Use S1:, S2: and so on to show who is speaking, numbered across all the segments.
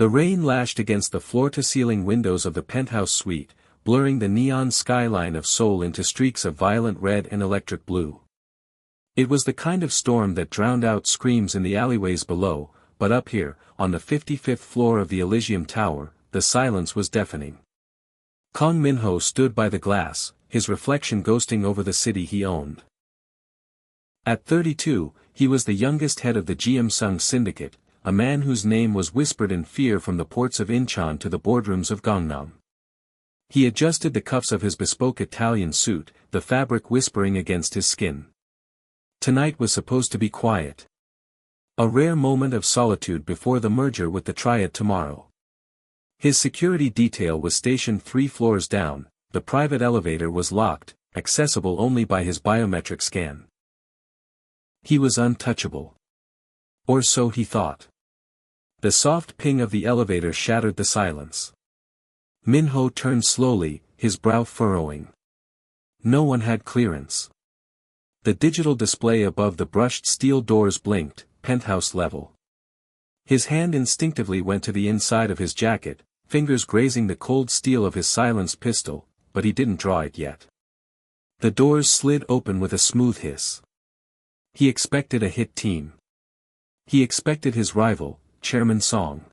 S1: The rain lashed against the floor-to-ceiling windows of the penthouse suite, blurring the neon skyline of Seoul into streaks of violent red and electric blue. It was the kind of storm that drowned out screams in the alleyways below, but up here, on the 55th floor of the Elysium Tower, the silence was deafening. Kang Min-ho stood by the glass, his reflection ghosting over the city he owned. At 32, he was the youngest head of the Gyeomsung syndicate, a man whose name was whispered in fear from the ports of Incheon to the boardrooms of Gangnam. He adjusted the cuffs of his bespoke Italian suit, the fabric whispering against his skin. Tonight was supposed to be quiet. A rare moment of solitude before the merger with the Triad tomorrow. His security detail was stationed 3 floors down, the private elevator was locked, accessible only by his biometric scan. He was untouchable. Or so he thought. The soft ping of the elevator shattered the silence. Min-ho turned slowly, his brow furrowing. No one had clearance. The digital display above the brushed steel doors blinked, penthouse level. His hand instinctively went to the inside of his jacket, fingers grazing the cold steel of his silenced pistol, but he didn't draw it yet. The doors slid open with a smooth hiss. He expected a hit team. He expected his rival, Chairman Song.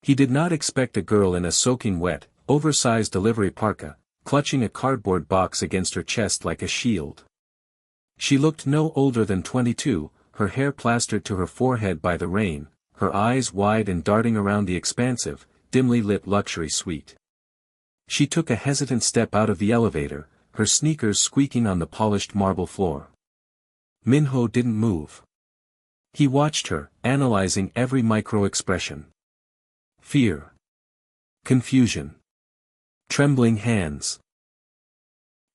S1: He did not expect a girl in a soaking wet, oversized delivery parka, clutching a cardboard box against her chest like a shield. She looked no older than 22, her hair plastered to her forehead by the rain, her eyes wide and darting around the expansive, dimly lit luxury suite. She took a hesitant step out of the elevator, her sneakers squeaking on the polished marble floor. Min-ho didn't move. He watched her, analyzing every micro-expression. Fear. Confusion. Trembling hands.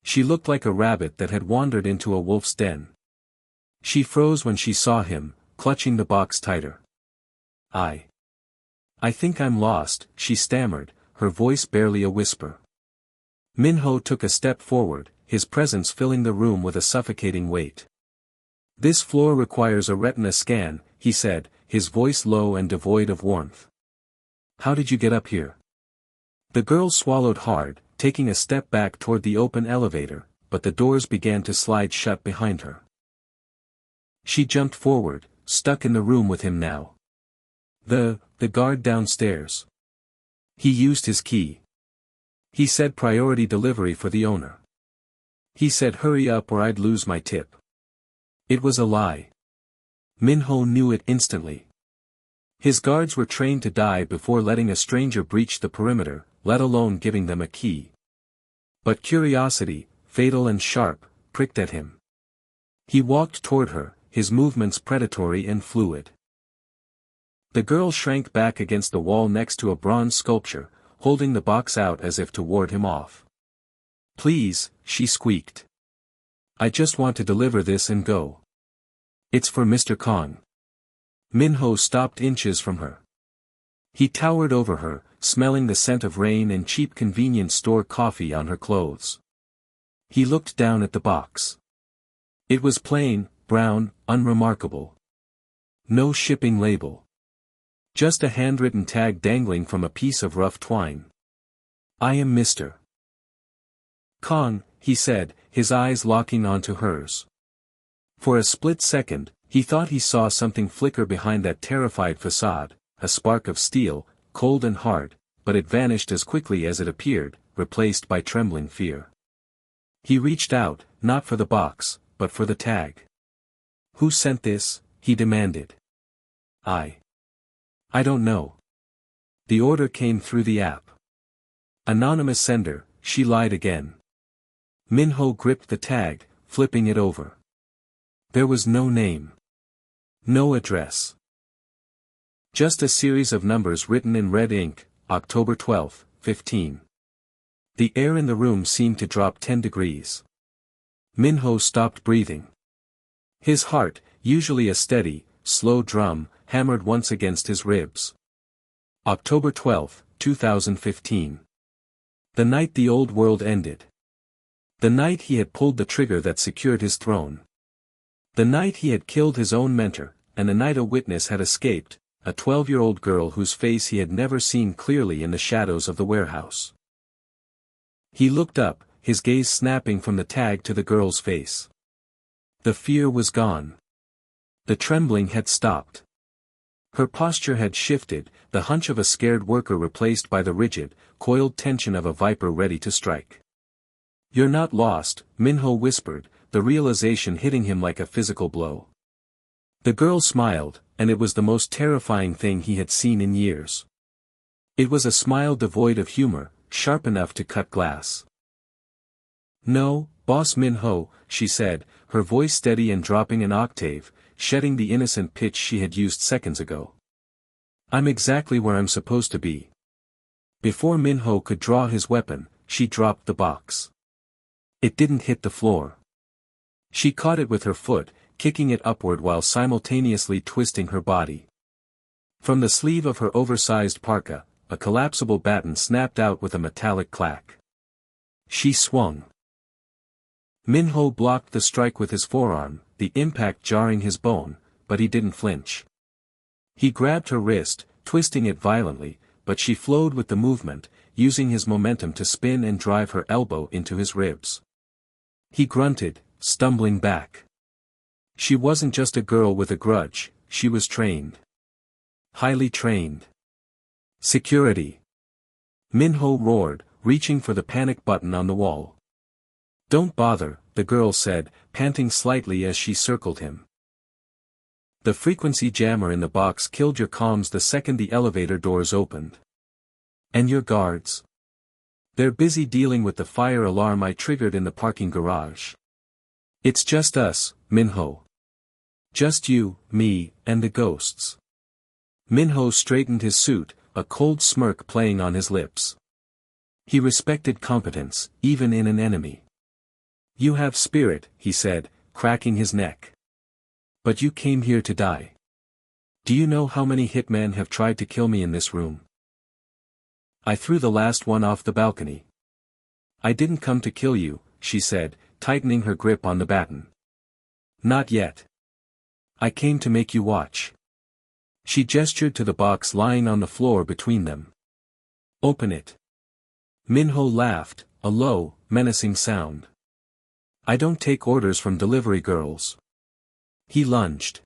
S1: She looked like a rabbit that had wandered into a wolf's den. She froze when she saw him, clutching the box tighter. I think I'm lost, she stammered, her voice barely a whisper. Min-ho took a step forward, his presence filling the room with a suffocating weight. This floor requires a retina scan, he said, his voice low and devoid of warmth. How did you get up here? The girl swallowed hard, taking a step back toward the open elevator, but the doors began to slide shut behind her. She jumped forward, stuck in the room with him now. The guard downstairs. He used his key. He said priority delivery for the owner. He said hurry up or I'd lose my tip. It was a lie. Min-ho knew it instantly. His guards were trained to die before letting a stranger breach the perimeter, let alone giving them a key. But curiosity, fatal and sharp, pricked at him. He walked toward her, his movements predatory and fluid. The girl shrank back against the wall next to a bronze sculpture, holding the box out as if to ward him off. Please, she squeaked. I just want to deliver this and go. It's for Mr. Kang. Min-ho stopped inches from her. He towered over her, smelling the scent of rain and cheap convenience store coffee on her clothes. He looked down at the box. It was plain, brown, unremarkable. No shipping label. Just a handwritten tag dangling from a piece of rough twine. I am Mr. Kang, he said, his eyes locking onto hers. For a split second, he thought he saw something flicker behind that terrified facade, a spark of steel, cold and hard, but it vanished as quickly as it appeared, replaced by trembling fear. He reached out, not for the box, but for the tag. Who sent this? He demanded. I don't know. The order came through the app. Anonymous sender, she lied again. Min-ho gripped the tag, flipping it over. There was no name. No address. Just a series of numbers written in red ink, October 12, 15. The air in the room seemed to drop 10 degrees. Min-ho stopped breathing. His heart, usually a steady, slow drum, hammered once against his ribs. October 12, 2015. The night the old world ended. The night he had pulled the trigger that secured his throne. The night he had killed his own mentor, and the night a witness had escaped, a 12-year-old girl whose face he had never seen clearly in the shadows of the warehouse. He looked up, his gaze snapping from the tag to the girl's face. The fear was gone. The trembling had stopped. Her posture had shifted, the hunch of a scared worker replaced by the rigid, coiled tension of a viper ready to strike. "You're not lost," Min-ho whispered, the realization hitting him like a physical blow. The girl smiled, and it was the most terrifying thing he had seen in years. It was a smile devoid of humor, sharp enough to cut glass. "No, Boss Min-ho," she said, her voice steady and dropping an octave, shedding the innocent pitch she had used seconds ago. "I'm exactly where I'm supposed to be." Before Min-ho could draw his weapon, she dropped the box. It didn't hit the floor. She caught it with her foot, kicking it upward while simultaneously twisting her body. From the sleeve of her oversized parka, a collapsible baton snapped out with a metallic clack. She swung. Min-ho blocked the strike with his forearm, the impact jarring his bone, but he didn't flinch. He grabbed her wrist, twisting it violently, but she flowed with the movement, using his momentum to spin and drive her elbow into his ribs. He grunted, stumbling back. She wasn't just a girl with a grudge, she was trained. Highly trained. "Security!" Min-ho roared, reaching for the panic button on the wall. "Don't bother," the girl said, panting slightly as she circled him. "The frequency jammer in the box killed your comms the second the elevator doors opened. And your guards? They're busy dealing with the fire alarm I triggered in the parking garage. It's just us, Min-ho. Just you, me, and the ghosts." Min-ho straightened his suit, a cold smirk playing on his lips. He respected competence, even in an enemy. "You have spirit," he said, cracking his neck. "But you came here to die. Do you know how many hitmen have tried to kill me in this room? I threw the last one off the balcony." "I didn't come to kill you," she said, tightening her grip on the baton. "Not yet. I came to make you watch." She gestured to the box lying on the floor between them. "Open it." Min-ho laughed, a low, menacing sound. "I don't take orders from delivery girls." He lunged.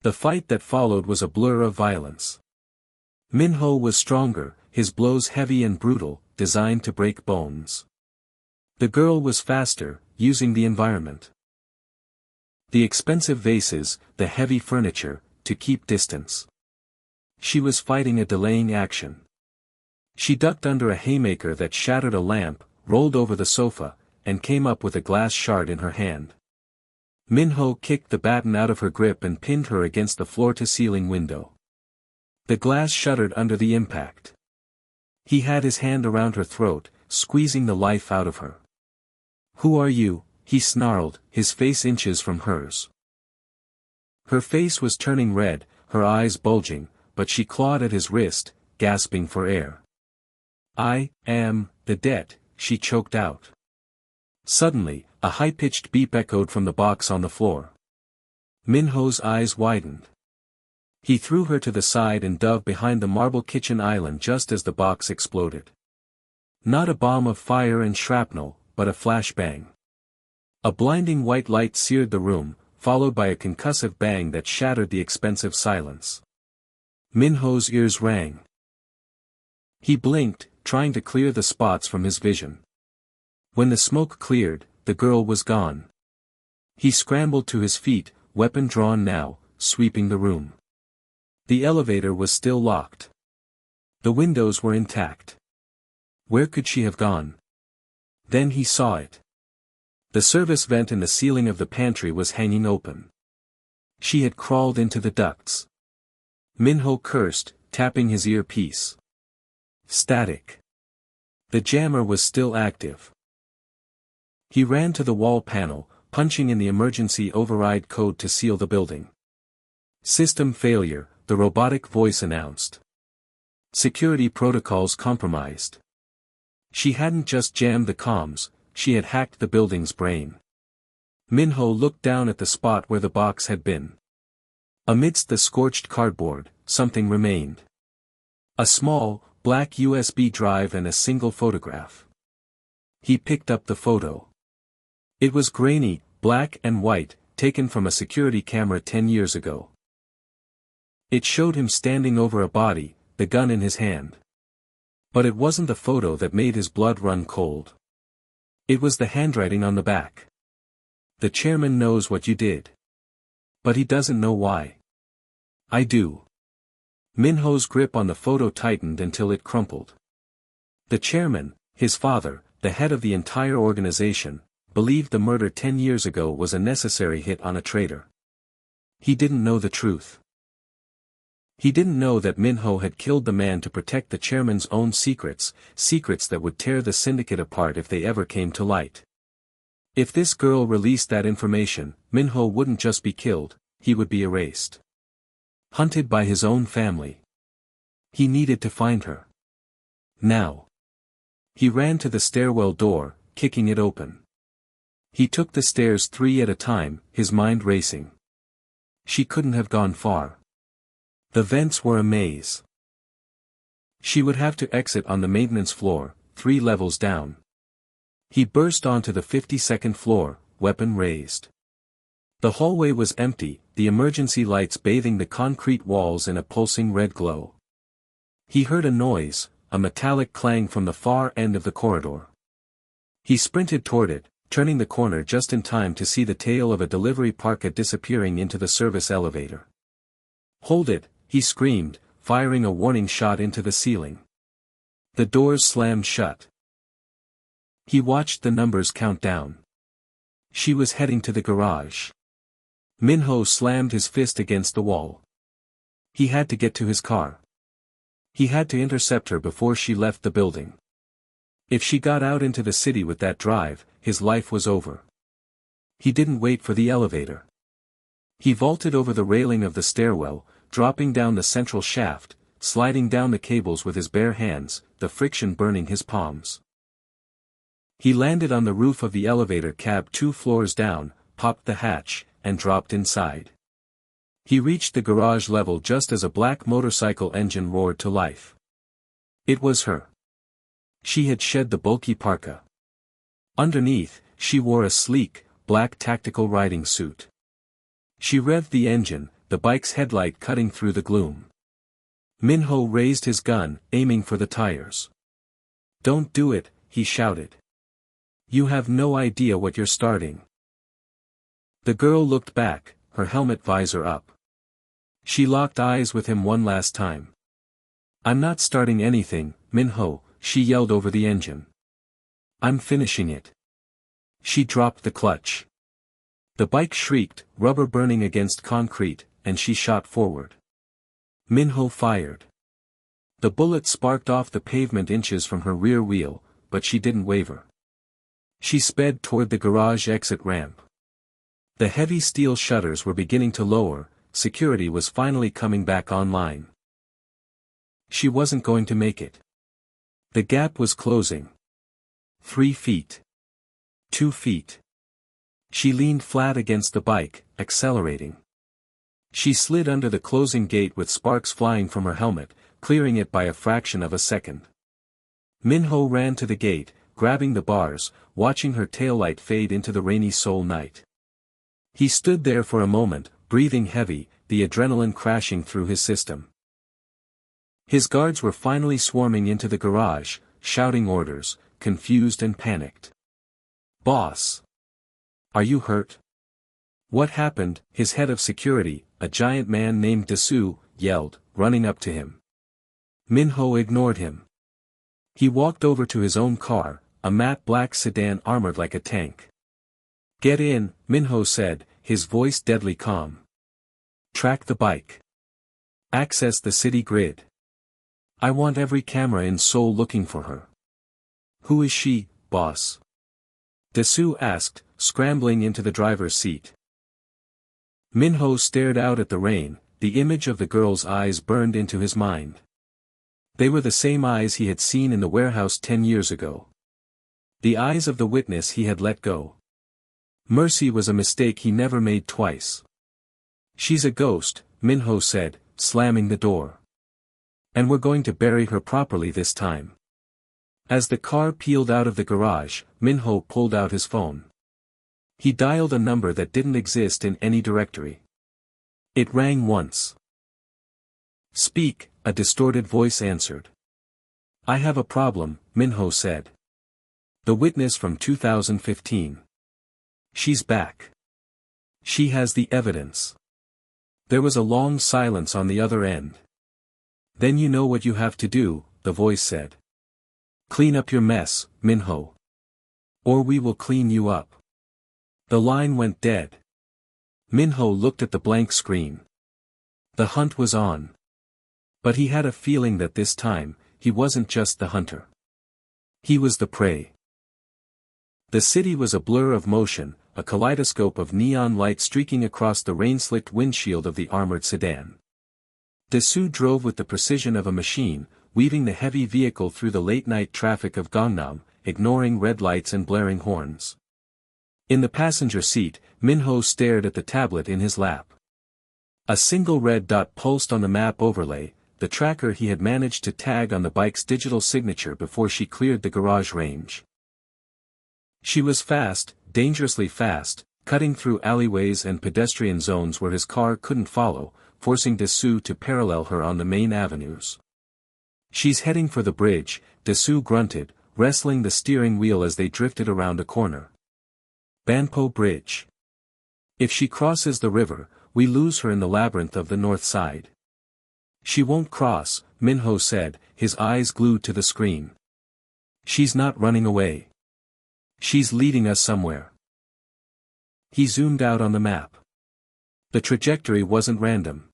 S1: The fight that followed was a blur of violence. Min-ho was stronger, his blows heavy and brutal, designed to break bones. The girl was faster, using the environment. The expensive vases, the heavy furniture, to keep distance. She was fighting a delaying action. She ducked under a haymaker that shattered a lamp, rolled over the sofa, and came up with a glass shard in her hand. Min-ho kicked the baton out of her grip and pinned her against the floor-to-ceiling window. The glass shuddered under the impact. He had his hand around her throat, squeezing the life out of her. "Who are you?" he snarled, his face inches from hers. Her face was turning red, her eyes bulging, but she clawed at his wrist, gasping for air. "I am the debt," she choked out. Suddenly, a high-pitched beep echoed from the box on the floor. Min-ho's eyes widened. He threw her to the side and dove behind the marble kitchen island just as the box exploded. Not a bomb of fire and shrapnel, but a flashbang. A blinding white light seared the room, followed by a concussive bang that shattered the expensive silence. Min-ho's ears rang. He blinked, trying to clear the spots from his vision. When the smoke cleared, the girl was gone. He scrambled to his feet, weapon drawn now, sweeping the room. The elevator was still locked. The windows were intact. Where could she have gone? Then he saw it. The service vent in the ceiling of the pantry was hanging open. She had crawled into the ducts. Min-ho cursed, tapping his earpiece. Static. The jammer was still active. He ran to the wall panel, punching in the emergency override code to seal the building. "System failure," the robotic voice announced. "Security protocols compromised." She hadn't just jammed the comms, she had hacked the building's brain. Min-ho looked down at the spot where the box had been. Amidst the scorched cardboard, something remained. A small, black USB drive and a single photograph. He picked up the photo. It was grainy, black and white, taken from a security camera 10 years ago. It showed him standing over a body, the gun in his hand. But it wasn't the photo that made his blood run cold. It was the handwriting on the back. The chairman knows what you did. But he doesn't know why. I do. Min-ho's grip on the photo tightened until it crumpled. The chairman, his father, the head of the entire organization, believed the murder 10 years ago was a necessary hit on a traitor. He didn't know the truth. He didn't know that Min-ho had killed the man to protect the chairman's own secrets, secrets that would tear the syndicate apart if they ever came to light. If this girl released that information, Min-ho wouldn't just be killed, he would be erased. Hunted by his own family. He needed to find her. Now. He ran to the stairwell door, kicking it open. He took the stairs 3 at a time, his mind racing. She couldn't have gone far. The vents were a maze. She would have to exit on the maintenance floor, 3 levels down. He burst onto the 52nd floor, weapon raised. The hallway was empty, the emergency lights bathing the concrete walls in a pulsing red glow. He heard a noise, a metallic clang from the far end of the corridor. He sprinted toward it, turning the corner just in time to see the tail of a delivery parka disappearing into the service elevator. "Hold it," he screamed, firing a warning shot into the ceiling. The doors slammed shut. He watched the numbers count down. She was heading to the garage. Min-ho slammed his fist against the wall. He had to get to his car. He had to intercept her before she left the building. If she got out into the city with that drive, his life was over. He didn't wait for the elevator. He vaulted over the railing of the stairwell, dropping down the central shaft, sliding down the cables with his bare hands, the friction burning his palms. He landed on the roof of the elevator cab 2 floors down, popped the hatch, and dropped inside. He reached the garage level just as a black motorcycle engine roared to life. It was her. She had shed the bulky parka. Underneath, she wore a sleek, black tactical riding suit. She revved the engine, the bike's headlight cutting through the gloom. Min-ho raised his gun, aiming for the tires. "Don't do it," he shouted. "You have no idea what you're starting." The girl looked back, her helmet visor up. She locked eyes with him one last time. "I'm not starting anything, Min-ho," she yelled over the engine. "I'm finishing it." She dropped the clutch. The bike shrieked, rubber burning against concrete, and she shot forward. Min-ho fired. The bullet sparked off the pavement inches from her rear wheel, but she didn't waver. She sped toward the garage exit ramp. The heavy steel shutters were beginning to lower, security was finally coming back online. She wasn't going to make it. The gap was closing. 3 feet. 2 feet. She leaned flat against the bike, accelerating. She slid under the closing gate with sparks flying from her helmet, clearing it by a fraction of a second. Min-ho ran to the gate, grabbing the bars, watching her taillight fade into the rainy Seoul night. He stood there for a moment, breathing heavy, the adrenaline crashing through his system. His guards were finally swarming into the garage, shouting orders, confused and panicked. "Boss! Are you hurt?" "What happened?" His head of security, a giant man named Dasu, yelled, running up to him. Min-ho ignored him. He walked over to his own car, a matte black sedan armored like a tank. "Get in," Min-ho said, his voice deadly calm. "Track the bike. Access the city grid. I want every camera in Seoul looking for her." "Who is she, boss?" Dasu asked, scrambling into the driver's seat. Min-ho stared out at the rain, the image of the girl's eyes burned into his mind. They were the same eyes he had seen in the warehouse 10 years ago. The eyes of the witness he had let go. Mercy was a mistake he never made twice. "She's a ghost," Min-ho said, slamming the door. And we're going to bury her properly this time. As the car peeled out of the garage, Min-ho pulled out his phone. He dialed a number that didn't exist in any directory. It rang once. "Speak," a distorted voice answered. "I have a problem," Min-ho said. "The witness from 2015. She's back. She has the evidence." There was a long silence on the other end. "Then you know what you have to do," the voice said. "Clean up your mess, Min-ho. Or we will clean you up." The line went dead. Min-ho looked at the blank screen. The hunt was on. But he had a feeling that this time, he wasn't just the hunter. He was the prey. The city was a blur of motion, a kaleidoscope of neon light streaking across the rain-slicked windshield of the armored sedan. Daesoo drove with the precision of a machine, weaving the heavy vehicle through the late-night traffic of Gangnam, ignoring red lights and blaring horns. In the passenger seat, Min-ho stared at the tablet in his lap. A single red dot pulsed on the map overlay, the tracker he had managed to tag on the bike's digital signature before she cleared the garage range. She was fast, dangerously fast, cutting through alleyways and pedestrian zones where his car couldn't follow, forcing Daesoo to parallel her on the main avenues. "She's heading for the bridge," Daesoo grunted, wrestling the steering wheel as they drifted around a corner. "Banpo Bridge. If she crosses the river, we lose her in the labyrinth of the north side." "She won't cross," Min-ho said, his eyes glued to the screen. "She's not running away. She's leading us somewhere." He zoomed out on the map. The trajectory wasn't random.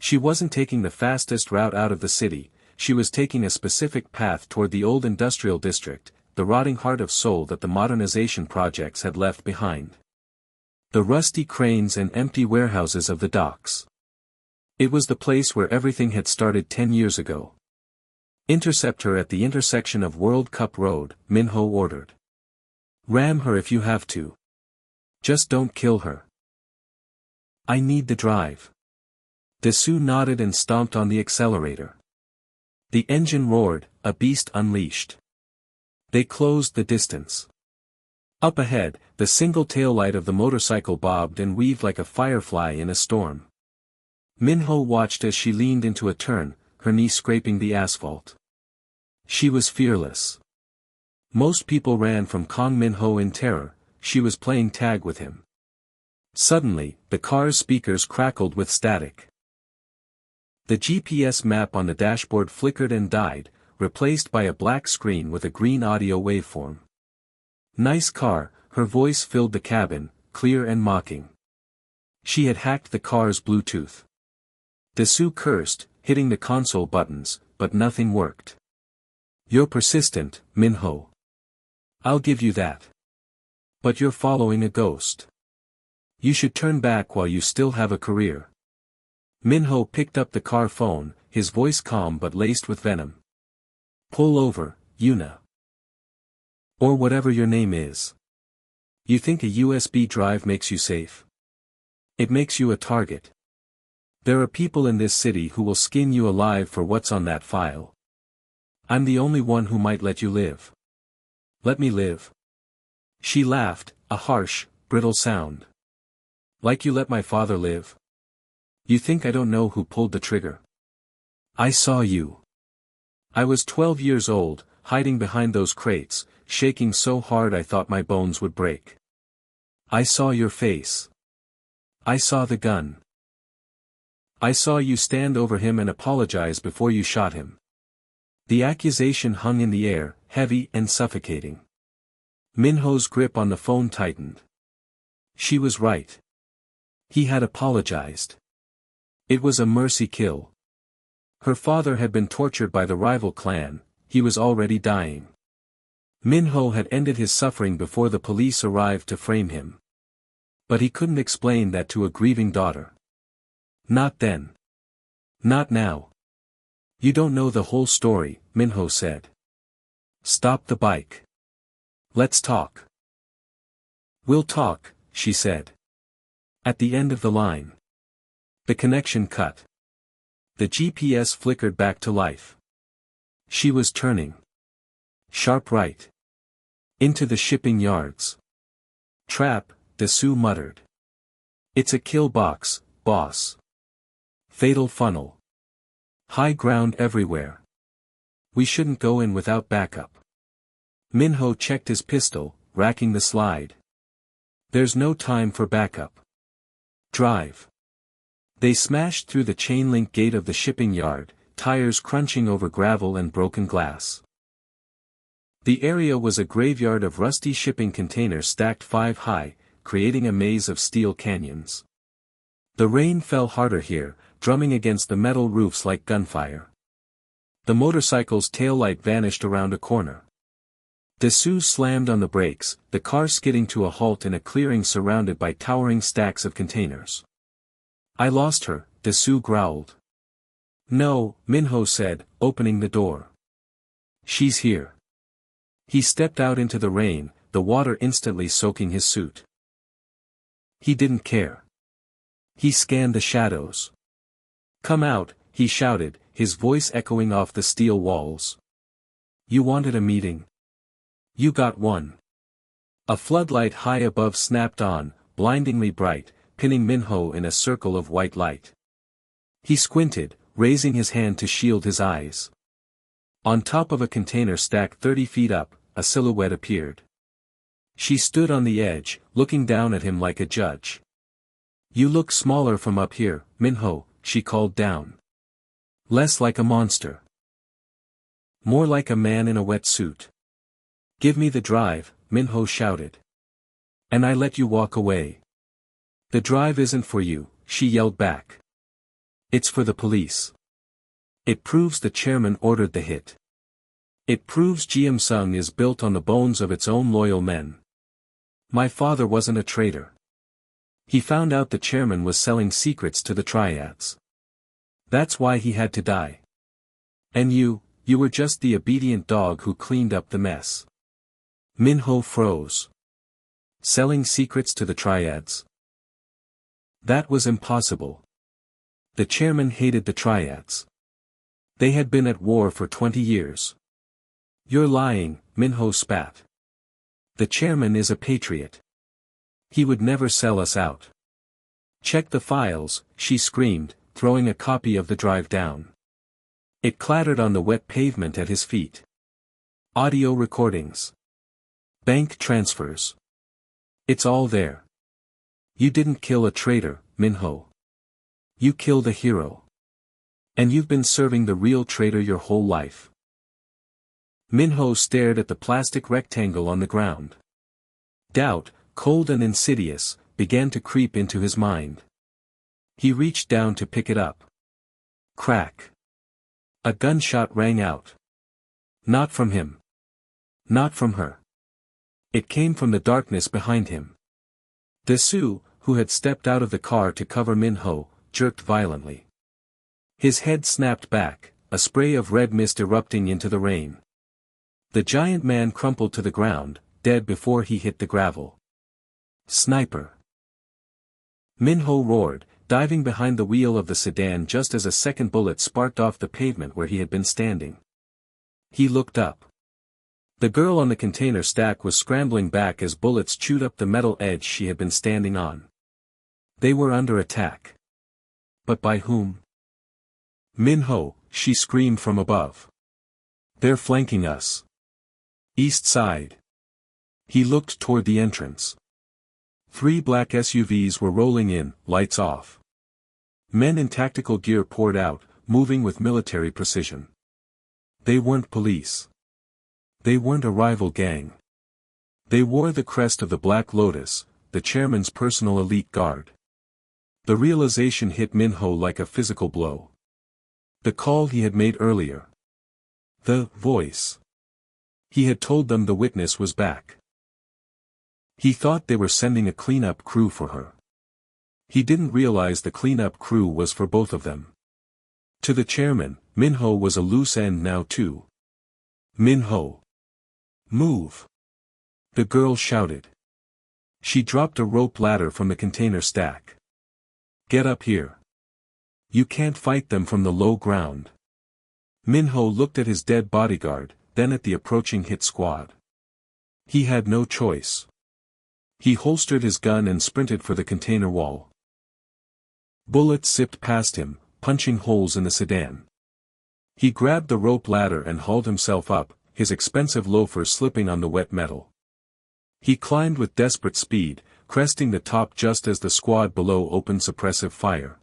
S1: She wasn't taking the fastest route out of the city, she was taking a specific path toward the old industrial district, the rotting heart of Seoul that the modernization projects had left behind. The rusty cranes and empty warehouses of the docks. It was the place where everything had started 10 years ago. "Intercept her at the intersection of World Cup Road," Min-ho ordered. "Ram her if you have to. Just don't kill her." "I need the drive." Daesoo nodded and stomped on the accelerator. The engine roared, a beast unleashed. They closed the distance. Up ahead, the single taillight of the motorcycle bobbed and weaved like a firefly in a storm. Min-ho watched as she leaned into a turn, her knee scraping the asphalt. She was fearless. Most people ran from Kang Min-ho in terror, she was playing tag with him. Suddenly, the car's speakers crackled with static. The GPS map on the dashboard flickered and died, replaced by a black screen with a green audio waveform. "Nice car," her voice filled the cabin, clear and mocking. She had hacked the car's Bluetooth. Daesoo cursed, hitting the console buttons, but nothing worked. "You're persistent, Min-ho. I'll give you that. But you're following a ghost. You should turn back while you still have a career." Min-ho picked up the car phone, his voice calm but laced with venom. "Pull over, Yuna. Or whatever your name is. You think a USB drive makes you safe? It makes you a target. There are people in this city who will skin you alive for what's on that file. I'm the only one who might let you live. Let me live." She laughed, a harsh, brittle sound. "Like you let my father live? You think I don't know who pulled the trigger? I saw you. I was 12 years old, hiding behind those crates, shaking so hard I thought my bones would break. I saw your face. I saw the gun. I saw you stand over him and apologize before you shot him." The accusation hung in the air, heavy and suffocating. Min-ho's grip on the phone tightened. She was right. He had apologized. It was a mercy kill. Her father had been tortured by the rival clan, he was already dying. Min-ho had ended his suffering before the police arrived to frame him. But he couldn't explain that to a grieving daughter. Not then. Not now. "You don't know the whole story," Min-ho said. "Stop the bike. Let's talk." "We'll talk," she said. At the end of the line. The connection cut. The GPS flickered back to life. She was turning. Sharp right. Into the shipping yards. Trap, Dessous muttered. It's a kill box, boss. Fatal funnel. High ground everywhere. We shouldn't go in without backup. Min-ho checked his pistol, racking the slide. There's no time for backup. Drive. They smashed through the chain-link gate of the shipping yard, tires crunching over gravel and broken glass. The area was a graveyard of rusty shipping containers stacked 5 high, creating a maze of steel canyons. The rain fell harder here, drumming against the metal roofs like gunfire. The motorcycle's taillight vanished around a corner. Dessous slammed on the brakes, the car skidding to a halt in a clearing surrounded by towering stacks of containers. I lost her, Dessous growled. No, Min-ho said, opening the door. She's here. He stepped out into the rain, the water instantly soaking his suit. He didn't care. He scanned the shadows. Come out, he shouted, his voice echoing off the steel walls. You wanted a meeting? You got one. A floodlight high above snapped on, blindingly bright, pinning Min-ho in a circle of white light. He squinted, raising his hand to shield his eyes. On top of a container stacked 30 feet up, a silhouette appeared. She stood on the edge, looking down at him like a judge. You look smaller from up here, Min-ho, she called down. Less like a monster. More like a man in a wet suit. Give me the drive, Min-ho shouted. And I let you walk away. The drive isn't for you, she yelled back. It's for the police. It proves the chairman ordered the hit. It proves Jeom-sung is built on the bones of its own loyal men. My father wasn't a traitor. He found out the chairman was selling secrets to the triads. That's why he had to die. And you were just the obedient dog who cleaned up the mess. Min-ho froze. Selling secrets to the triads? That was impossible. The chairman hated the triads. They had been at war for 20 years. You're lying, Min-ho spat. The chairman is a patriot. He would never sell us out. Check the files, she screamed, throwing a copy of the drive down. It clattered on the wet pavement at his feet. Audio recordings. Bank transfers. It's all there. You didn't kill a traitor, Min-ho. You killed a hero. And you've been serving the real traitor your whole life. Min-ho stared at the plastic rectangle on the ground. Doubt, cold and insidious, began to creep into his mind. He reached down to pick it up. Crack. A gunshot rang out. Not from him. Not from her. It came from the darkness behind him. Dessous, who had stepped out of the car to cover Min-ho, jerked violently. His head snapped back, a spray of red mist erupting into the rain. The giant man crumpled to the ground, dead before he hit the gravel. Sniper. Min-ho roared, diving behind the wheel of the sedan just as a second bullet sparked off the pavement where he had been standing. He looked up. The girl on the container stack was scrambling back as bullets chewed up the metal edge she had been standing on. They were under attack. But by whom? Min-ho, she screamed from above. They're flanking us. East side. He looked toward the entrance. 3 black SUVs were rolling in, lights off. Men in tactical gear poured out, moving with military precision. They weren't police. They weren't a rival gang. They wore the crest of the Black Lotus, the chairman's personal elite guard. The realization hit Min-ho like a physical blow. The call he had made earlier. The voice. He had told them the witness was back. He thought they were sending a cleanup crew for her. He didn't realize the cleanup crew was for both of them. To the chairman, Min-ho was a loose end now too. Min-ho. Move. The girl shouted. She dropped a rope ladder from the container stack. Get up here. You can't fight them from the low ground. Min-ho looked at his dead bodyguard, then at the approaching hit squad. He had no choice. He holstered his gun and sprinted for the container wall. Bullets zipped past him, punching holes in the sedan. He grabbed the rope ladder and hauled himself up, his expensive loafers slipping on the wet metal. He climbed with desperate speed, cresting the top just as the squad below opened suppressive fire.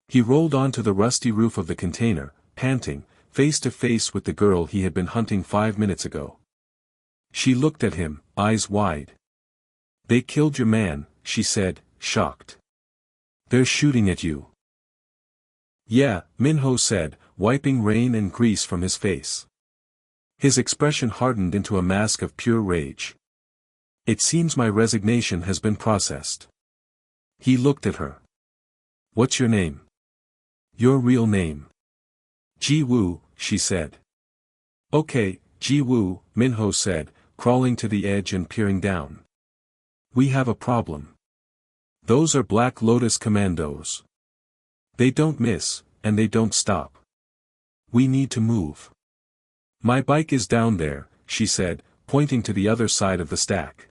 S1: He rolled onto the rusty roof of the container, panting, face to face with the girl he had been hunting 5 minutes ago. She looked at him, eyes wide. "They killed your man," she said, shocked. "They're shooting at you." "Yeah," Min-ho said, wiping rain and grease from his face. His expression hardened into a mask of pure rage. "It seems my resignation has been processed." He looked at her. "What's your name?" "Your real name." "Ji-woo," she said. "Okay, Ji-woo," Min-ho said, crawling to the edge and peering down. "We have a problem. Those are Black Lotus commandos. They don't miss, and they don't stop. We need to move." "My bike is down there," she said, pointing to the other side of the stack.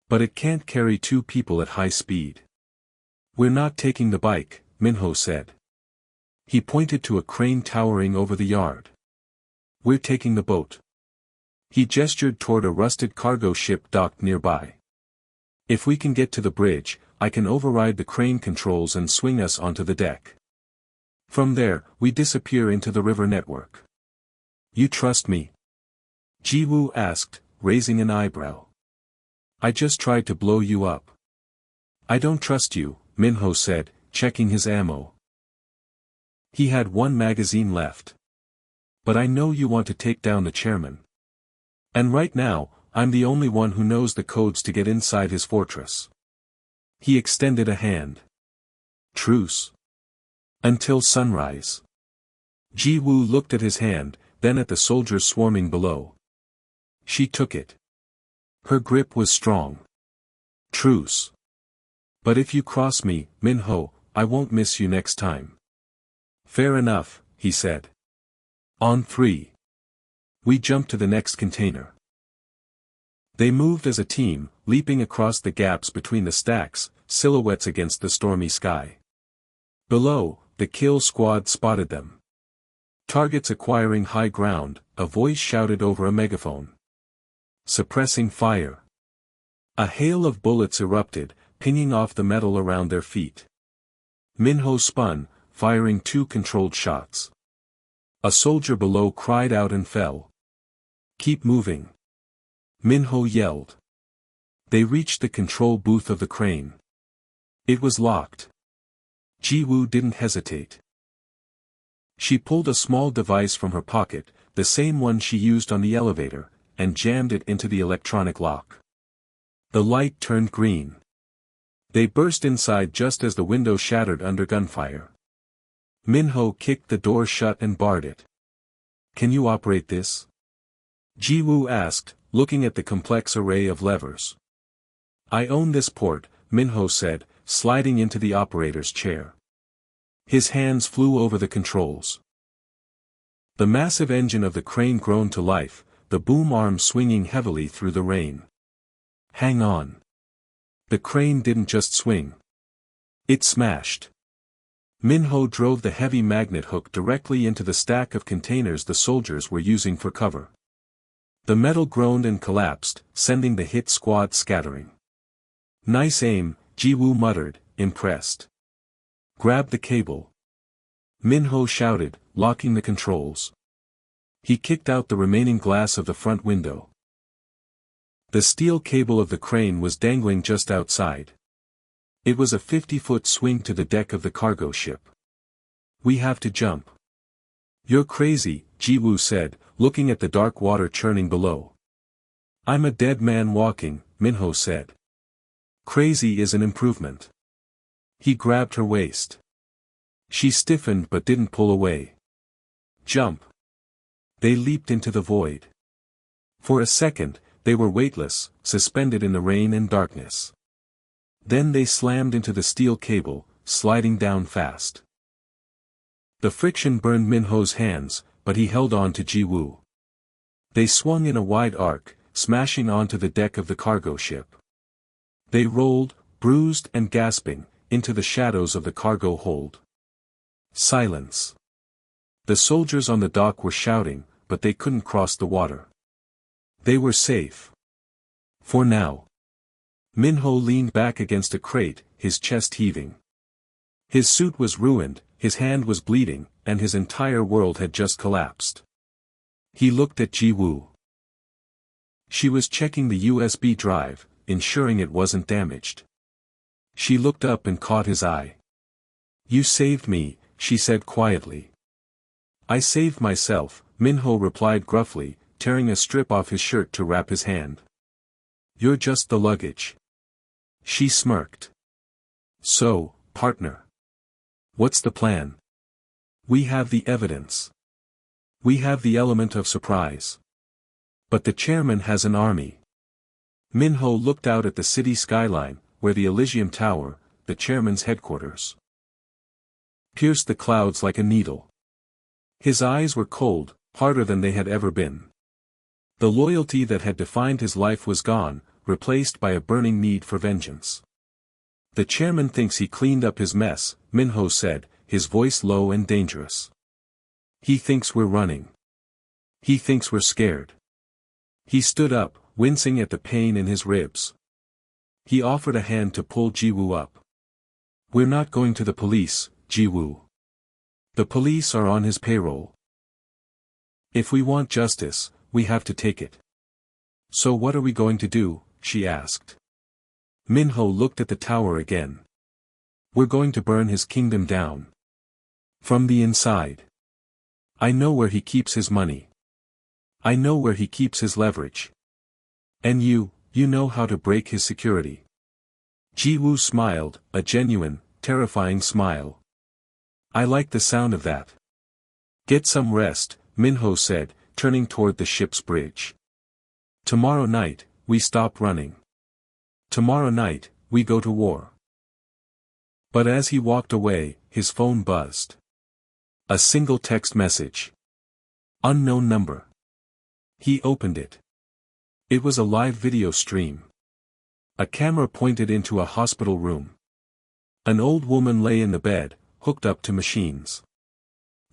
S1: "But it can't carry 2 people at high speed." "We're not taking the bike," Min-ho said. He pointed to a crane towering over the yard. "We're taking the boat." He gestured toward a rusted cargo ship docked nearby. "If we can get to the bridge, I can override the crane controls and swing us onto the deck. From there, we disappear into the river network." "You trust me?" Ji-woo asked, raising an eyebrow. "I just tried to blow you up." "I don't trust you," Min-ho said, checking his ammo. He had 1 magazine left. "But I know you want to take down the chairman. And right now, I'm the only one who knows the codes to get inside his fortress." He extended a hand. "Truce. Until sunrise." Ji-woo looked at his hand, then at the soldiers swarming below. She took it. Her grip was strong. "Truce. But if you cross me, Min-ho, I won't miss you next time." "Fair enough," he said. "On 3. We jumped to the next container." They moved as a team, leaping across the gaps between the stacks, silhouettes against the stormy sky. Below, the kill squad spotted them. Targets acquiring high ground, a voice shouted over a megaphone. "Suppressing fire." A hail of bullets erupted, pinging off the metal around their feet. Min-ho spun, firing 2 controlled shots. A soldier below cried out and fell. "Keep moving," Min-ho yelled. They reached the control booth of the crane. It was locked. Ji-woo didn't hesitate. She pulled a small device from her pocket, the same one she used on the elevator, and jammed it into the electronic lock. The light turned green. They burst inside just as the window shattered under gunfire. Min-ho kicked the door shut and barred it. "Can you operate this?" Ji-woo asked, looking at the complex array of levers. "I own this port," Min-ho said, sliding into the operator's chair. His hands flew over the controls. The massive engine of the crane groaned to life, the boom arm swinging heavily through the rain. "Hang on." The crane didn't just swing. It smashed. Min-ho drove the heavy magnet hook directly into the stack of containers the soldiers were using for cover. The metal groaned and collapsed, sending the hit squad scattering. "Nice aim," Ji-woo muttered, impressed. "Grab the cable." Min-ho shouted, locking the controls. He kicked out the remaining glass of the front window. The steel cable of the crane was dangling just outside. It was a 50-foot swing to the deck of the cargo ship. "We have to jump." "You're crazy," Ji-woo said, looking at the dark water churning below. "I'm a dead man walking," Min-ho said. "Crazy is an improvement." He grabbed her waist. She stiffened but didn't pull away. "Jump." They leaped into the void. For a second, they were weightless, suspended in the rain and darkness. Then they slammed into the steel cable, sliding down fast. The friction burned Min-ho's hands, but he held on to Ji-woo. They swung in a wide arc, smashing onto the deck of the cargo ship. They rolled, bruised and gasping, into the shadows of the cargo hold. Silence. The soldiers on the dock were shouting, but they couldn't cross the water. They were safe. For now. Min-ho leaned back against a crate, his chest heaving. His suit was ruined, his hand was bleeding, and his entire world had just collapsed. He looked at Ji-woo. She was checking the USB drive, ensuring it wasn't damaged. She looked up and caught his eye. "You saved me," she said quietly. "I saved myself," Min-ho replied gruffly, tearing a strip off his shirt to wrap his hand. "You're just the luggage." She smirked. "So, partner. What's the plan?" "We have the evidence. We have the element of surprise. But the chairman has an army." Min-ho looked out at the city skyline, where the Elysium Tower, the chairman's headquarters, pierced the clouds like a needle. His eyes were cold, harder than they had ever been. The loyalty that had defined his life was gone, replaced by a burning need for vengeance. "The chairman thinks he cleaned up his mess," Min-ho said, his voice low and dangerous. "He thinks we're running. He thinks we're scared." He stood up, wincing at the pain in his ribs. He offered a hand to pull Ji-woo up. "We're not going to the police, Ji-woo. The police are on his payroll. If we want justice, we have to take it." "So what are we going to do?" she asked. Min-ho looked at the tower again. "We're going to burn his kingdom down. From the inside. I know where he keeps his money. I know where he keeps his leverage. And you know how to break his security." Ji-woo smiled, a genuine, terrifying smile. "I like the sound of that." "Get some rest," Min-ho said, turning toward the ship's bridge. "Tomorrow night, we stop running. Tomorrow night, we go to war." But as he walked away, his phone buzzed. A single text message. Unknown number. He opened it. It was a live video stream. A camera pointed into a hospital room. An old woman lay in the bed, hooked up to machines.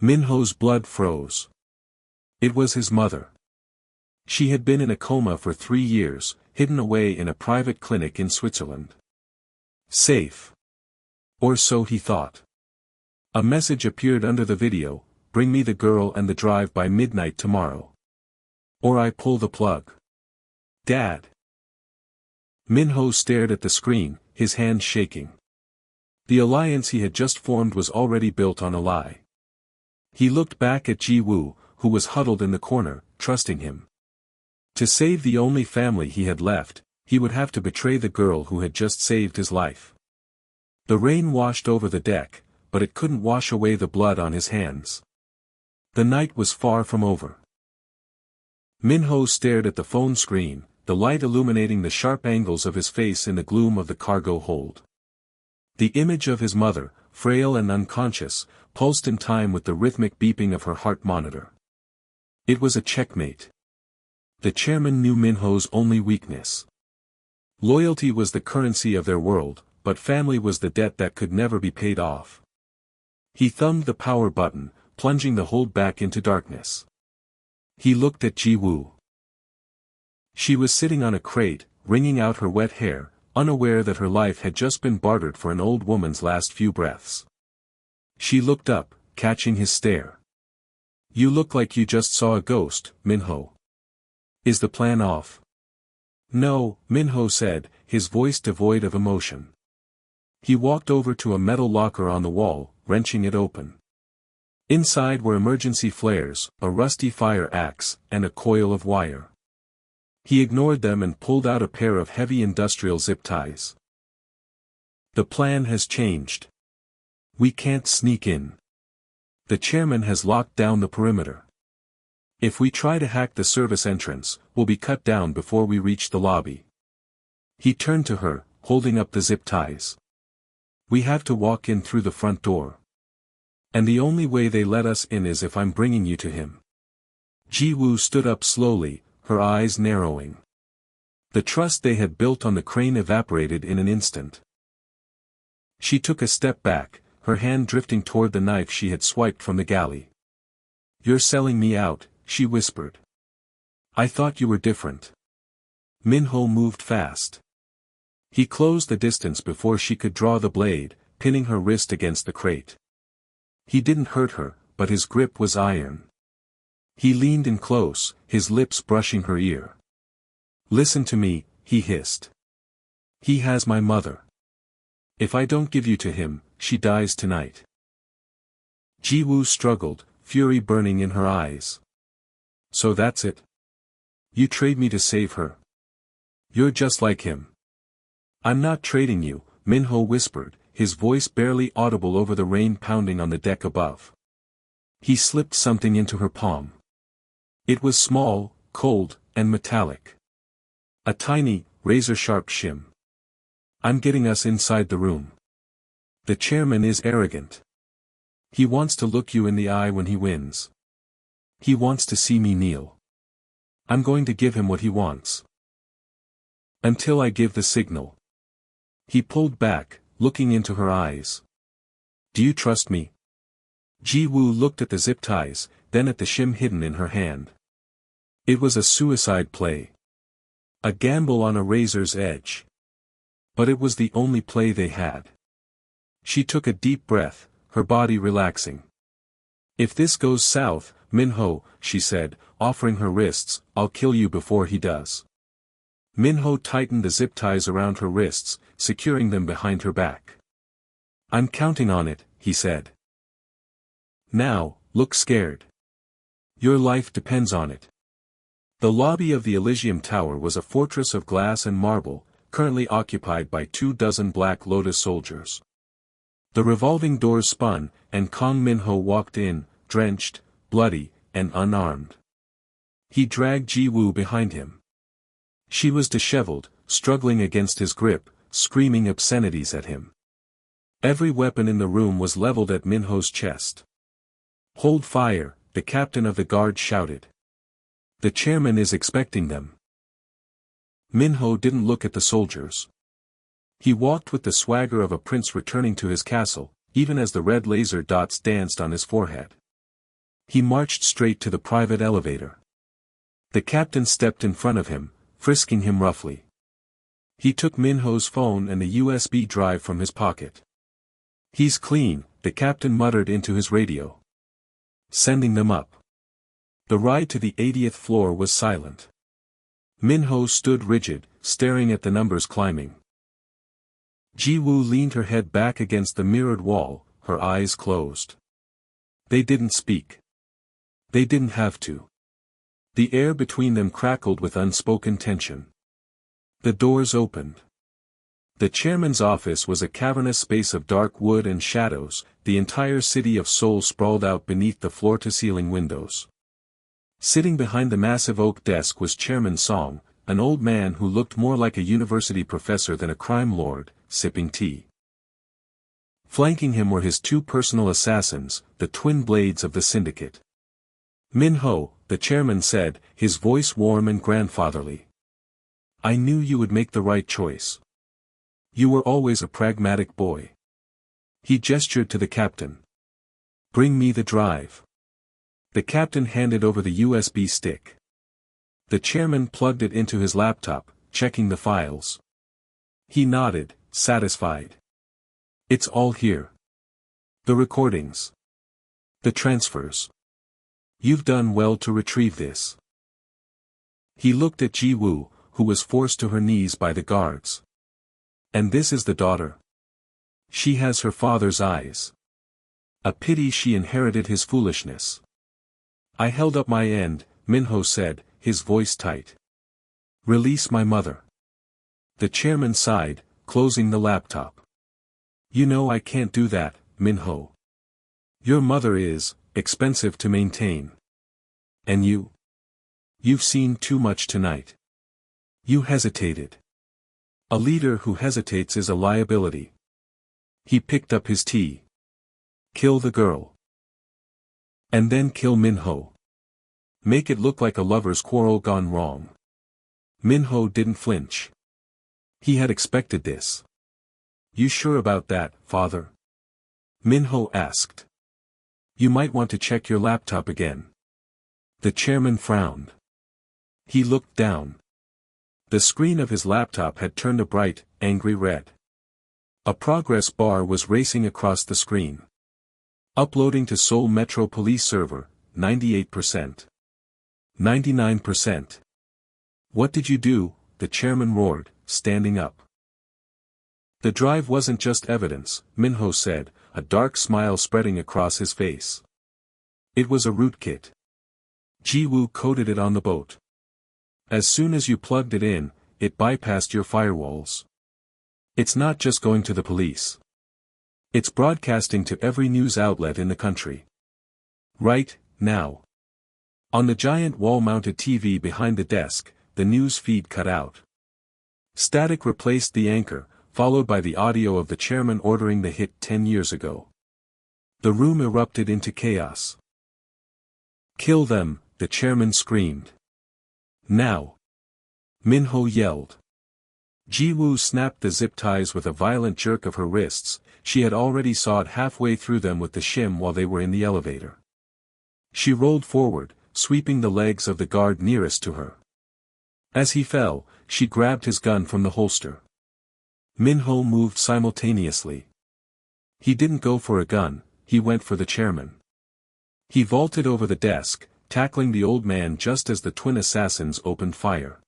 S1: Min-ho's blood froze. It was his mother. She had been in a coma for 3 years, hidden away in a private clinic in Switzerland. Safe. Or so he thought. A message appeared under the video: "Bring me the girl and the drive by midnight tomorrow. Or I pull the plug. Dad." Min-ho stared at the screen, his hands shaking. The alliance he had just formed was already built on a lie. He looked back at Ji-woo, who was huddled in the corner, trusting him. To save the only family he had left, he would have to betray the girl who had just saved his life. The rain washed over the deck, but it couldn't wash away the blood on his hands. The night was far from over. Min-ho stared at the phone screen, the light illuminating the sharp angles of his face in the gloom of the cargo hold. The image of his mother, frail and unconscious, pulsed in time with the rhythmic beeping of her heart monitor. It was a checkmate. The chairman knew Min-ho's only weakness. Loyalty was the currency of their world, but family was the debt that could never be paid off. He thumbed the power button, plunging the hold back into darkness. He looked at Ji-woo. She was sitting on a crate, wringing out her wet hair, unaware that her life had just been bartered for an old woman's last few breaths. She looked up, catching his stare. "You look like you just saw a ghost, Min-ho. Is the plan off?" "No," Min-ho said, his voice devoid of emotion. He walked over to a metal locker on the wall, wrenching it open. Inside were emergency flares, a rusty fire axe, and a coil of wire. He ignored them and pulled out a pair of heavy industrial zip ties. "The plan has changed. We can't sneak in. The chairman has locked down the perimeter. If we try to hack the service entrance, we'll be cut down before we reach the lobby." He turned to her, holding up the zip ties. We have to walk in through the front door. And the only way they let us in is if I'm bringing you to him. Ji-woo stood up slowly, her eyes narrowing. The trust they had built on the crane evaporated in an instant. She took a step back, her hand drifting toward the knife she had swiped from the galley. "You're selling me out," she whispered. "I thought you were different." Min-ho moved fast. He closed the distance before she could draw the blade, pinning her wrist against the crate. He didn't hurt her, but his grip was iron. He leaned in close, his lips brushing her ear. "Listen to me," he hissed. "He has my mother. If I don't give you to him, she dies tonight." Ji-woo struggled, fury burning in her eyes. "So that's it? You trade me to save her? You're just like him." "I'm not trading you," Min-ho whispered, his voice barely audible over the rain pounding on the deck above. He slipped something into her palm. It was small, cold, and metallic. A tiny, razor-sharp shim. "I'm getting us inside the room. The chairman is arrogant. He wants to look you in the eye when he wins. He wants to see me kneel. I'm going to give him what he wants. Until I give the signal." He pulled back, looking into her eyes. "Do you trust me?" Ji-woo looked at the zip ties, then at the shim hidden in her hand. It was a suicide play. A gamble on a razor's edge. But it was the only play they had. She took a deep breath, her body relaxing. "If this goes south, Min-ho," she said, offering her wrists, "I'll kill you before he does." Min-ho tightened the zip ties around her wrists, securing them behind her back. "I'm counting on it," he said. "Now, look scared. Your life depends on it." The lobby of the Elysium Tower was a fortress of glass and marble, currently occupied by 24 Black Lotus soldiers. The revolving doors spun, and Kang Min-ho walked in, drenched, bloody, and unarmed. He dragged Ji-woo behind him. She was disheveled, struggling against his grip, screaming obscenities at him. Every weapon in the room was leveled at Min-ho's chest. "Hold fire," the captain of the guard shouted. "The chairman is expecting them." Min-ho didn't look at the soldiers. He walked with the swagger of a prince returning to his castle, even as the red laser dots danced on his forehead. He marched straight to the private elevator. The captain stepped in front of him, frisking him roughly. He took Min-ho's phone and the USB drive from his pocket. "He's clean," the captain muttered into his radio. "Sending them up." The ride to the 80th floor was silent. Min-ho stood rigid, staring at the numbers climbing. Ji-woo leaned her head back against the mirrored wall, her eyes closed. They didn't speak. They didn't have to. The air between them crackled with unspoken tension. The doors opened. The chairman's office was a cavernous space of dark wood and shadows, the entire city of Seoul sprawled out beneath the floor-to-ceiling windows. Sitting behind the massive oak desk was Chairman Song, an old man who looked more like a university professor than a crime lord, sipping tea. Flanking him were his two personal assassins, the twin blades of the syndicate. "Min-ho," the chairman said, his voice warm and grandfatherly. "I knew you would make the right choice. You were always a pragmatic boy." He gestured to the captain. "Bring me the drive." The captain handed over the USB stick. The chairman plugged it into his laptop, checking the files. He nodded, satisfied. "It's all here. The recordings. The transfers. You've done well to retrieve this." He looked at Ji-woo, who was forced to her knees by the guards. "And this is the daughter. She has her father's eyes. A pity she inherited his foolishness." "I held up my end," Min-ho said, his voice tight. "Release my mother." The chairman sighed, closing the laptop. "You know I can't do that, Min-ho. Your mother is expensive to maintain. And you've seen too much tonight. You hesitated. A leader who hesitates is a liability." He picked up his tea. Kill the girl. And then kill Min-ho. Make it look like a lover's quarrel gone wrong. Min-ho didn't flinch. He had expected this. You sure about that, father? Min-ho asked. You might want to check your laptop again. The chairman frowned. He looked down. The screen of his laptop had turned a bright, angry red. A progress bar was racing across the screen. Uploading to Seoul Metro Police Server, 98%. 99%. What did you do? The chairman roared, standing up. The drive wasn't just evidence, Min-ho said, a dark smile spreading across his face. It was a rootkit. Ji-woo coded it on the boat. As soon as you plugged it in, it bypassed your firewalls. It's not just going to the police. It's broadcasting to every news outlet in the country. Right, now. On the giant wall-mounted TV behind the desk, the news feed cut out. Static replaced the anchor, followed by the audio of the chairman ordering the hit 10 years ago. The room erupted into chaos. Kill them, the chairman screamed. Now. Min-ho yelled. Ji-woo snapped the zip ties with a violent jerk of her wrists. She had already sawed halfway through them with the shim while they were in the elevator. She rolled forward, sweeping the legs of the guard nearest to her. As he fell, she grabbed his gun from the holster. Min-ho moved simultaneously. He didn't go for a gun, he went for the chairman. He vaulted over the desk, tackling the old man just as the twin assassins opened fire.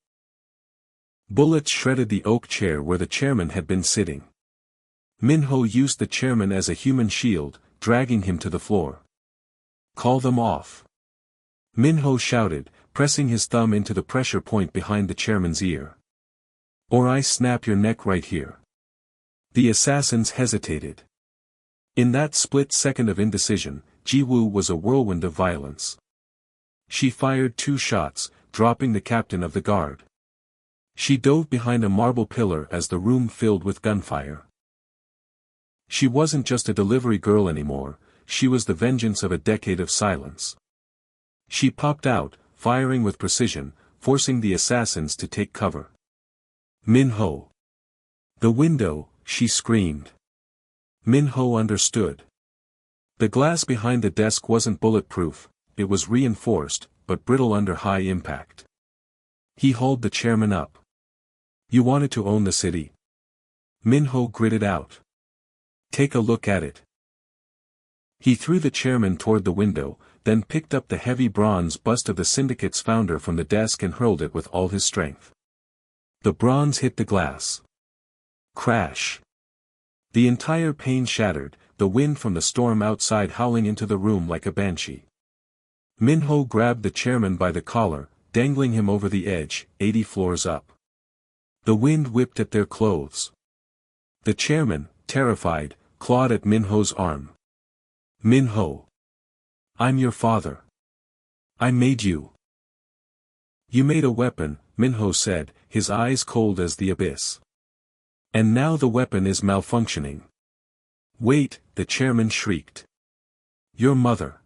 S1: Bullets shredded the oak chair where the chairman had been sitting. Min-ho used the chairman as a human shield, dragging him to the floor. Call them off. Min-ho shouted, pressing his thumb into the pressure point behind the chairman's ear. Or I snap your neck right here. The assassins hesitated. In that split second of indecision, Ji-woo was a whirlwind of violence. She fired 2 shots, dropping the captain of the guard. She dove behind a marble pillar as the room filled with gunfire. She wasn't just a delivery girl anymore, she was the vengeance of a decade of silence. She popped out, firing with precision, forcing the assassins to take cover. Min-ho. The window, she screamed. Min-ho understood. The glass behind the desk wasn't bulletproof, it was reinforced, but brittle under high impact. He hauled the chairman up. You wanted to own the city. Min-ho gritted out. Take a look at it. He threw the chairman toward the window, then picked up the heavy bronze bust of the syndicate's founder from the desk and hurled it with all his strength. The bronze hit the glass. Crash. The entire pane shattered, the wind from the storm outside howling into the room like a banshee. Min-ho grabbed the chairman by the collar, dangling him over the edge, 80 floors up. The wind whipped at their clothes. The chairman, terrified, clawed at Min-ho's arm. Min-ho. I'm your father. I made you. You made a weapon, Min-ho said, his eyes cold as the abyss. And now the weapon is malfunctioning. Wait, the chairman shrieked. Your mother.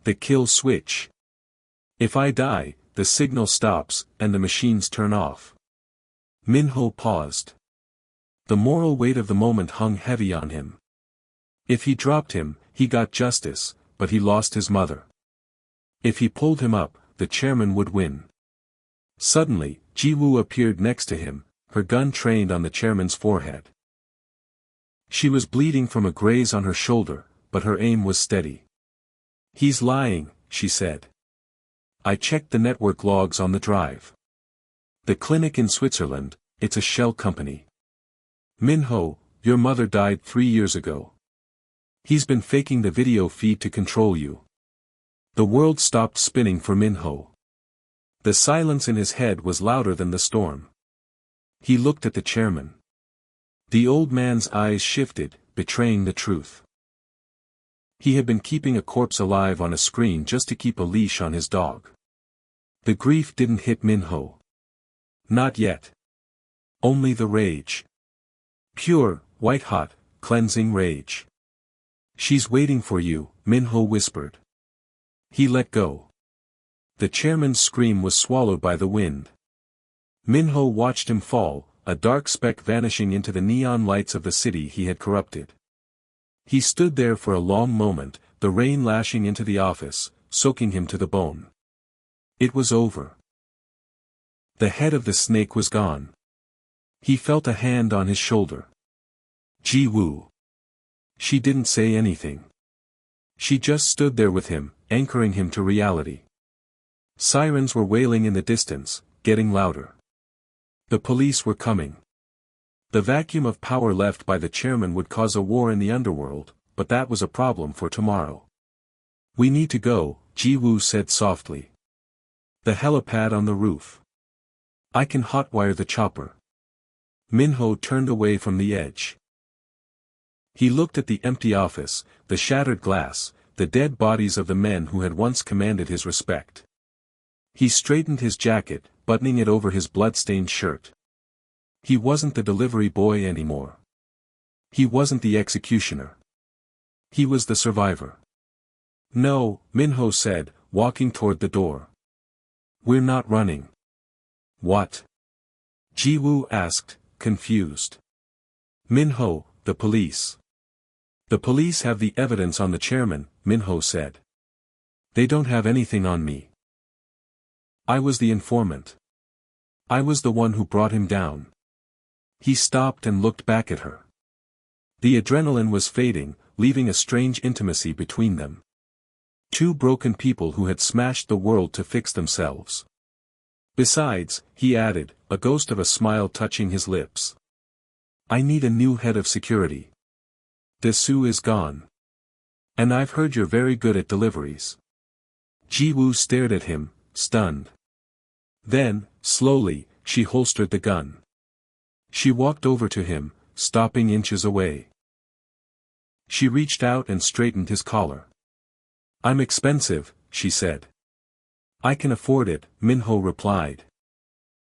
S1: The kill switch. If I die, the signal stops, and the machines turn off. Min-ho paused. The moral weight of the moment hung heavy on him. If he dropped him, he got justice, but he lost his mother. If he pulled him up, the chairman would win. Suddenly, Ji-woo appeared next to him, her gun trained on the chairman's forehead. She was bleeding from a graze on her shoulder, but her aim was steady. He's lying, she said. I checked the network logs on the drive. The clinic in Switzerland, it's a shell company. Min-ho, your mother died 3 years ago. He's been faking the video feed to control you. The world stopped spinning for Min-ho. The silence in his head was louder than the storm. He looked at the chairman. The old man's eyes shifted, betraying the truth. He had been keeping a corpse alive on a screen just to keep a leash on his dog. The grief didn't hit Min-ho. Not yet. Only the rage. Pure, white-hot, cleansing rage. "She's waiting for you," Min-ho whispered. He let go. The chairman's scream was swallowed by the wind. Min-ho watched him fall, a dark speck vanishing into the neon lights of the city he had corrupted. He stood there for a long moment, the rain lashing into the office, soaking him to the bone. It was over. The head of the snake was gone. He felt a hand on his shoulder. Ji-woo. She didn't say anything. She just stood there with him, anchoring him to reality. Sirens were wailing in the distance, getting louder. The police were coming. The vacuum of power left by the chairman would cause a war in the underworld, but that was a problem for tomorrow. "We need to go," Ji-woo said softly. "The helipad on the roof. I can hotwire the chopper." Min-ho turned away from the edge. He looked at the empty office, the shattered glass, the dead bodies of the men who had once commanded his respect. He straightened his jacket, buttoning it over his blood-stained shirt. He wasn't the delivery boy anymore. He wasn't the executioner. He was the survivor. "No," Min-ho said, walking toward the door. "We're not running." "What?" Ji-woo asked, confused. "Min-ho, the police." "The police have the evidence on the chairman," Min-ho said. "They don't have anything on me. I was the informant. I was the one who brought him down." He stopped and looked back at her. The adrenaline was fading, leaving a strange intimacy between them. Two broken people who had smashed the world to fix themselves. "Besides," he added, a ghost of a smile touching his lips, "I need a new head of security. Dessou is gone. And I've heard you're very good at deliveries." Ji-woo stared at him, stunned. Then, slowly, she holstered the gun. She walked over to him, stopping inches away. She reached out and straightened his collar. "I'm expensive," she said. "I can afford it," Min-ho replied.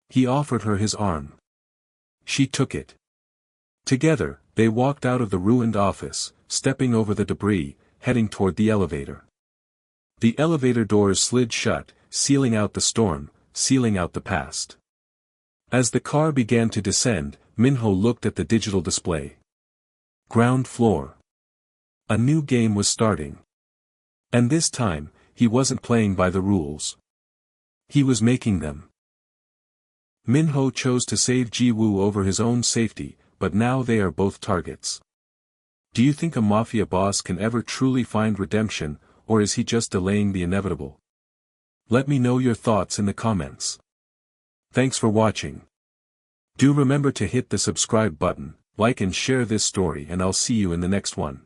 S1: He offered her his arm. She took it. Together, they walked out of the ruined office, stepping over the debris, heading toward the elevator. The elevator doors slid shut, sealing out the storm, sealing out the past. As the car began to descend, Min-ho looked at the digital display. Ground floor. A new game was starting. And this time, he wasn't playing by the rules. He was making them. Min-ho chose to save Ji-woo over his own safety, but now they are both targets. Do you think a mafia boss can ever truly find redemption, or is he just delaying the inevitable? Let me know your thoughts in the comments. Thanks for watching. Do remember to hit the subscribe button, like and share this story, and I'll see you in the next one.